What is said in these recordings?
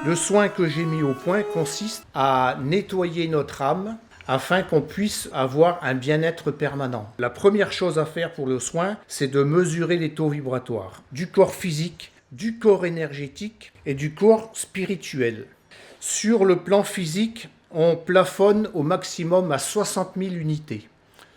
Le soin que j'ai mis au point consiste à nettoyer notre âme afin qu'on puisse avoir un bien-être permanent. La première chose à faire pour le soin, c'est de mesurer les taux vibratoires du corps physique, du corps énergétique et du corps spirituel. Sur le plan physique, on plafonne au maximum à 60 000 unités.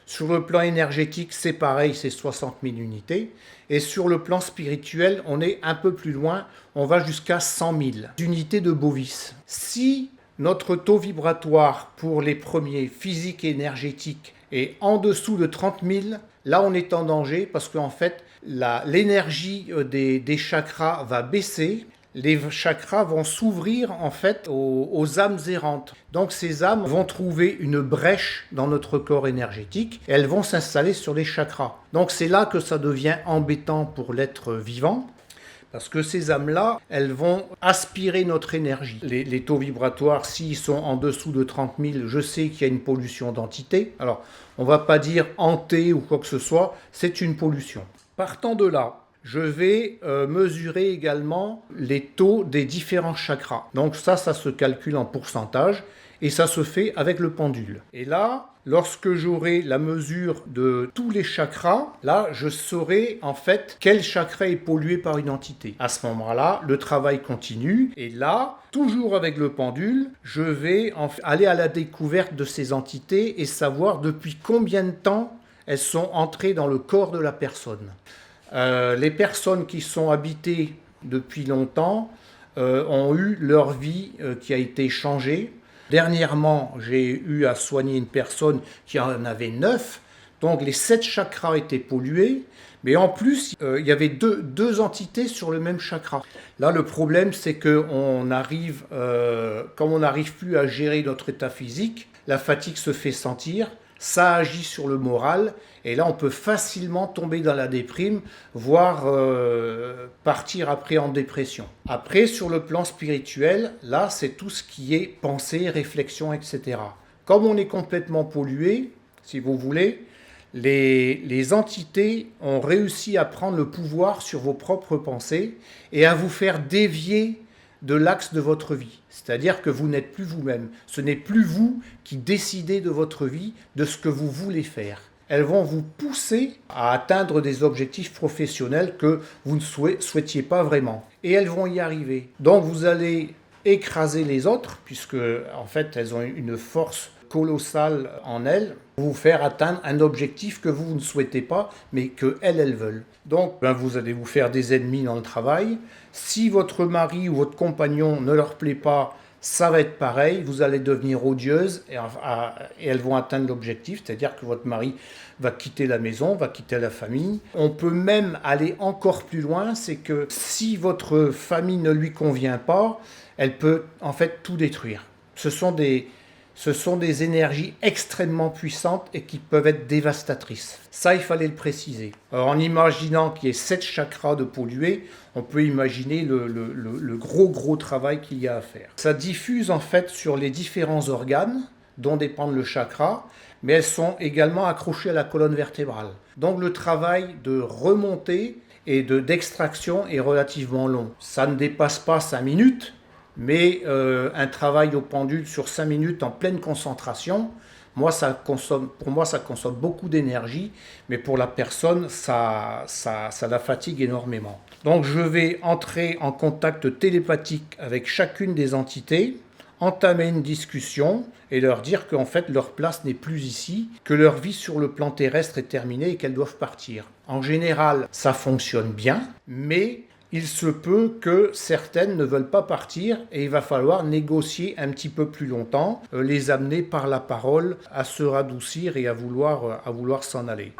Sur le plan énergétique, c'est pareil, c'est 60 000 unités. Et sur le plan spirituel, on est un peu plus loin, on va jusqu'à 100 000 unités de bovis. Si notre taux vibratoire pour les premiers, physique et énergétique, est en dessous de 30 000, là on est en danger parce qu'en fait, l'énergie des chakras va baisser. Les chakras vont s'ouvrir en fait aux âmes errantes. Donc ces âmes vont trouver une brèche dans notre corps énergétique et elles vont s'installer sur les chakras. Donc c'est là que ça devient embêtant pour l'être vivant. Parce que ces âmes-là, elles vont aspirer notre énergie. Les taux vibratoires, s'ils sont en dessous de 30 000, je sais qu'il y a une pollution d'entités. Alors, on ne va pas dire hanté ou quoi que ce soit, c'est une pollution. Partant de là, je vais mesurer également les taux des différents chakras. Donc ça se calcule en pourcentage et ça se fait avec le pendule. Et là, lorsque j'aurai la mesure de tous les chakras, là, je saurai en fait quel chakra est pollué par une entité. À ce moment-là, le travail continue et là, toujours avec le pendule, je vais aller à la découverte de ces entités et savoir depuis combien de temps elles sont entrées dans le corps de la personne. Les personnes qui sont habitées depuis longtemps ont eu leur vie qui a été changée. Dernièrement, j'ai eu à soigner une personne qui en avait 9, donc les 7 chakras étaient pollués, mais en plus, il y avait deux entités sur le même chakra. Là, le problème, c'est que comme on n'arrive plus à gérer notre état physique, la fatigue se fait sentir, ça agit sur le moral, et là on peut facilement tomber dans la déprime, voire partir après en dépression. Après, sur le plan spirituel, là c'est tout ce qui est pensée, réflexion, etc. Comme on est complètement pollué, si vous voulez, les entités ont réussi à prendre le pouvoir sur vos propres pensées et à vous faire dévier de l'axe de votre vie. C'est-à-dire que vous n'êtes plus vous-même. Ce n'est plus vous qui décidez de votre vie, de ce que vous voulez faire. Elles vont vous pousser à atteindre des objectifs professionnels que vous ne souhaitiez pas vraiment. Et elles vont y arriver. Donc vous allez écraser les autres, puisque en fait elles ont une force colossale en elles, pour vous faire atteindre un objectif que vous ne souhaitez pas, mais que elles veulent. Donc vous allez vous faire des ennemis dans le travail. Si votre mari ou votre compagnon ne leur plaît pas, ça va être pareil, vous allez devenir odieuse et elles vont atteindre l'objectif, c'est-à-dire que votre mari va quitter la maison, va quitter la famille. On peut même aller encore plus loin, c'est que si votre famille ne lui convient pas, elle peut en fait tout détruire. Ce sont des énergies extrêmement puissantes et qui peuvent être dévastatrices. Ça, il fallait le préciser. Alors, en imaginant qu'il y ait 7 chakras de pollués, on peut imaginer le gros travail qu'il y a à faire. Ça diffuse en fait sur les différents organes dont dépendent le chakra, mais elles sont également accrochées à la colonne vertébrale. Donc le travail de remontée et d'extraction est relativement long. Ça ne dépasse pas 5 minutes, mais un travail au pendule sur 5 minutes en pleine concentration, pour moi ça consomme beaucoup d'énergie, mais pour la personne, ça la fatigue énormément. Donc je vais entrer en contact télépathique avec chacune des entités, entamer une discussion et leur dire qu'en fait leur place n'est plus ici, que leur vie sur le plan terrestre est terminée et qu'elles doivent partir. En général, ça fonctionne bien, mais il se peut que certaines ne veulent pas partir et il va falloir négocier un petit peu plus longtemps, les amener par la parole à se radoucir et à vouloir s'en aller.